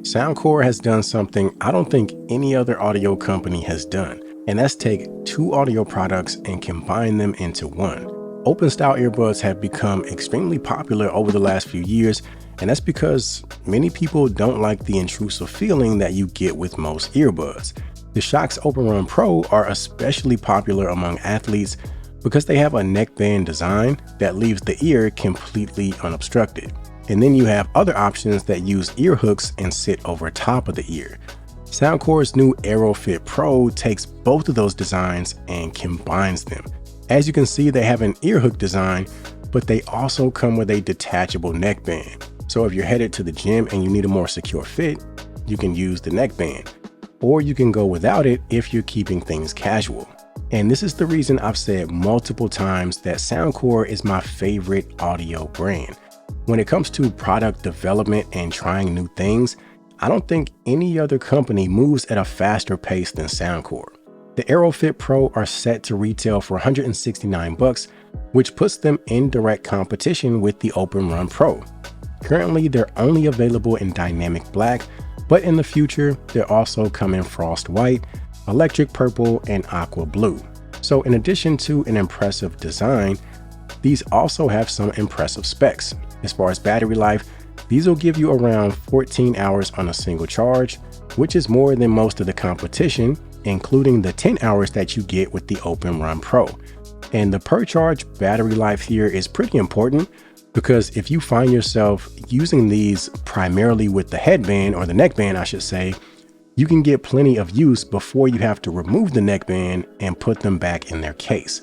Soundcore has done something I don't think any other audio company has done, and that's take two audio products and combine them into one. Open style earbuds have become extremely popular over the last few years, and that's because many people don't like the intrusive feeling that you get with most earbuds. The Shokz Open Run Pro are especially popular among athletes because they have a neckband design that leaves the ear completely unobstructed. And then you have other options that use ear hooks and sit over top of the ear. Soundcore's new AeroFit Pro takes both of those designs and combines them. As you can see, they have an ear hook design, but they also come with a detachable neckband. So if you're headed to the gym and you need a more secure fit, you can use the neckband. Or you can go without it if you're keeping things casual. And this is the reason I've said multiple times that Soundcore is my favorite audio brand. When it comes to product development and trying new things, I don't think any other company moves at a faster pace than Soundcore. The AeroFit Pro are set to retail for $169, which puts them in direct competition with the Open Run Pro. Currently, they're only available in dynamic black, but in the future, they'll also come in frost white, electric purple, and aqua blue. So in addition to an impressive design, these also have some impressive specs. As far as battery life, these will give you around 14 hours on a single charge, which is more than most of the competition, including the 10 hours that you get with the Open Run Pro. And the per charge battery life here is pretty important because if you find yourself using these primarily with the headband, or the neckband I should say, you can get plenty of use before you have to remove the neckband and put them back in their case.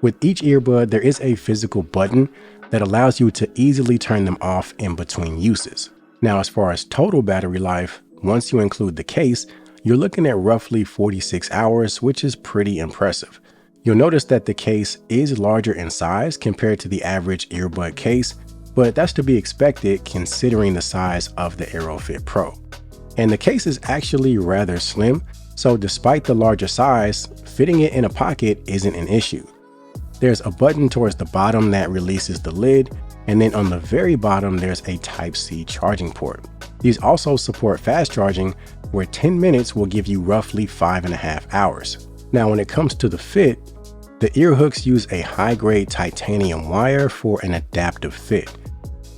With each earbud, there is a physical button that allows you to easily turn them off in between uses. Now, as far as total battery life, once you include the case, you're looking at roughly 46 hours, which is pretty impressive. You'll notice that the case is larger in size compared to the average earbud case, but that's to be expected considering the size of the AeroFit Pro. And the case is actually rather slim, so despite the larger size, fitting it in a pocket isn't an issue. There's a button towards the bottom that releases the lid, and then on the very bottom there's a Type-C charging port. These also support fast charging, where 10 minutes will give you roughly 5.5 hours. Now when it comes to the fit, the ear hooks use a high-grade titanium wire for an adaptive fit.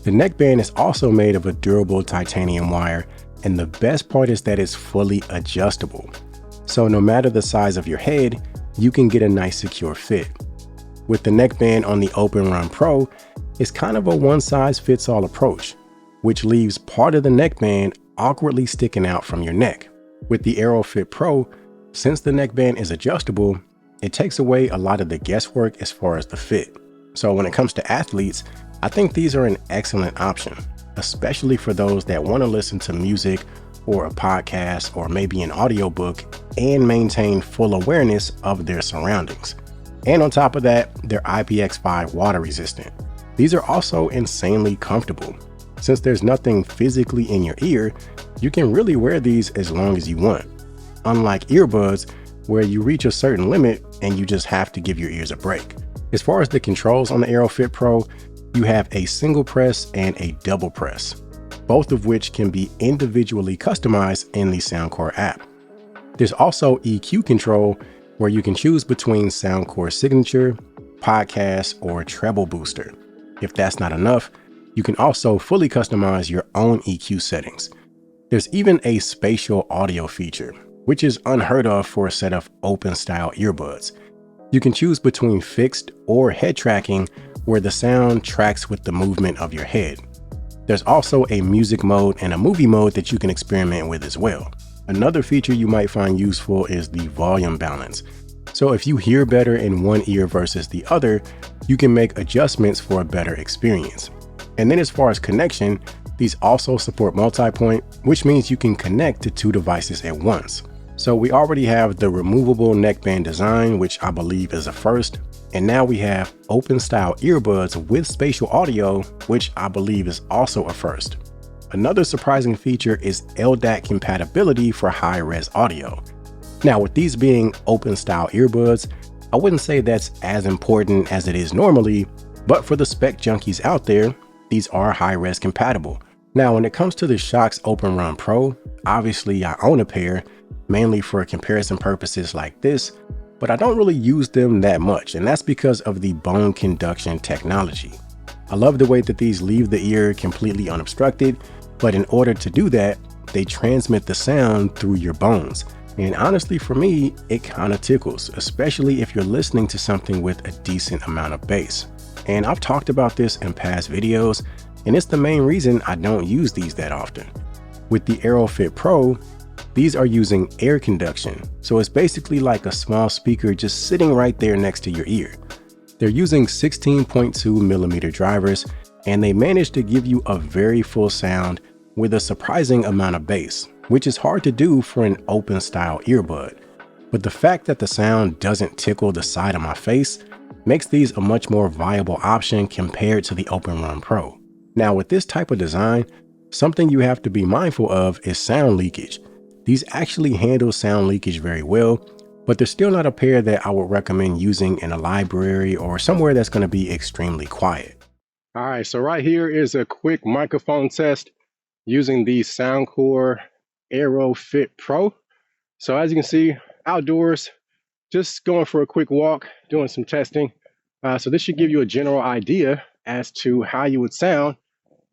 The neckband is also made of a durable titanium wire, and the best part is that it's fully adjustable. So no matter the size of your head, you can get a nice secure fit. With the neckband on the Open Run Pro, it's kind of a one-size-fits-all approach, which leaves part of the neckband awkwardly sticking out from your neck. With the AeroFit Pro, since the neckband is adjustable, it takes away a lot of the guesswork as far as the fit. So when it comes to athletes, I think these are an excellent option, especially for those that want to listen to music or a podcast or maybe an audiobook and maintain full awareness of their surroundings. And on top of that, they're IPX5 water resistant. These are also insanely comfortable. Since there's nothing physically in your ear, you can really wear these as long as you want. Unlike earbuds, where you reach a certain limit and you just have to give your ears a break. As far as the controls on the AeroFit Pro, you have a single press and a double press, both of which can be individually customized in the Soundcore app. There's also EQ control, where you can choose between Soundcore Signature, Podcast, or Treble Booster. If that's not enough, you can also fully customize your own EQ settings. There's even a spatial audio feature, which is unheard of for a set of open-style earbuds. You can choose between fixed or head tracking, where the sound tracks with the movement of your head. There's also a music mode and a movie mode that you can experiment with as well. Another feature you might find useful is the volume balance. So if you hear better in one ear versus the other, you can make adjustments for a better experience. And then as far as connection, these also support multi-point, which means you can connect to two devices at once. So we already have the removable neckband design, which I believe is a first. And now we have open style earbuds with spatial audio, which I believe is also a first. Another surprising feature is LDAC compatibility for high-res audio. Now, with these being open-style earbuds, I wouldn't say that's as important as it is normally, but for the spec junkies out there, these are high-res compatible. Now, when it comes to the Shokz Open Run Pro, obviously I own a pair, mainly for comparison purposes like this, but I don't really use them that much, and that's because of the bone conduction technology. I love the way that these leave the ear completely unobstructed, but in order to do that, they transmit the sound through your bones. And honestly, for me, it kind of tickles, especially if you're listening to something with a decent amount of bass. And I've talked about this in past videos, and it's the main reason I don't use these that often. With the Aerofit Pro, these are using air conduction, so it's basically like a small speaker just sitting right there next to your ear. They're using 16.2mm drivers, and they manage to give you a very full sound with a surprising amount of bass, which is hard to do for an open style earbud. But the fact that the sound doesn't tickle the side of my face makes these a much more viable option compared to the Open Run Pro. Now, with this type of design, something you have to be mindful of is sound leakage. These actually handle sound leakage very well, but they're still not a pair that I would recommend using in a library or somewhere that's going to be extremely quiet. All right, so right here is a quick microphone test using the Soundcore Aerofit Pro. So as you can see, outdoors, just going for a quick walk, doing some testing. So this should give you a general idea as to how you would sound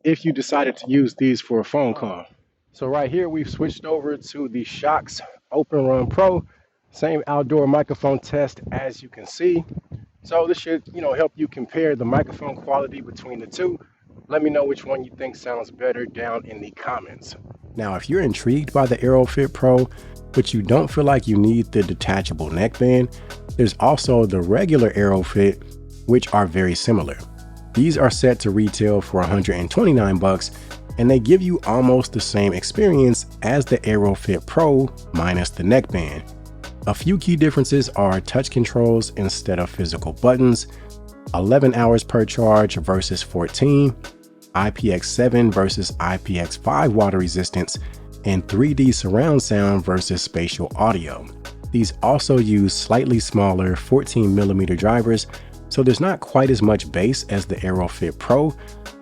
if you decided to use these for a phone call. So right here, we've switched over to the Shokz Open Run Pro. Same outdoor microphone test as you can see. So this should, help you compare the microphone quality between the two. Let me know which one you think sounds better down in the comments. Now, if you're intrigued by the Aerofit Pro, but you don't feel like you need the detachable neckband, there's also the regular Aerofit, which are very similar. These are set to retail for $129, and they give you almost the same experience as the Aerofit Pro minus the neckband. A few key differences are touch controls instead of physical buttons, 11 hours per charge versus 14, IPX7 versus IPX5 water resistance, and 3D surround sound versus spatial audio. These also use slightly smaller 14mm drivers, so there's not quite as much bass as the Aerofit Pro,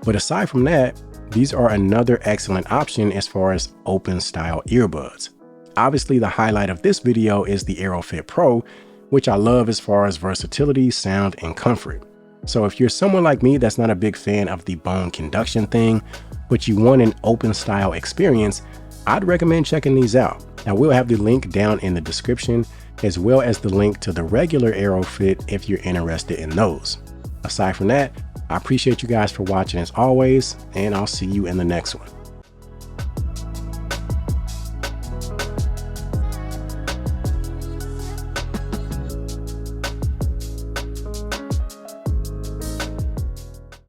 but aside from that, these are another excellent option as far as open style earbuds. Obviously, the highlight of this video is the Aerofit Pro, which I love as far as versatility, sound, and comfort. So if you're someone like me that's not a big fan of the bone conduction thing, but you want an open style experience, I'd recommend checking these out. Now, we'll have the link down in the description, as well as the link to the regular Aerofit if you're interested in those. Aside from that, I appreciate you guys for watching as always, and I'll see you in the next one.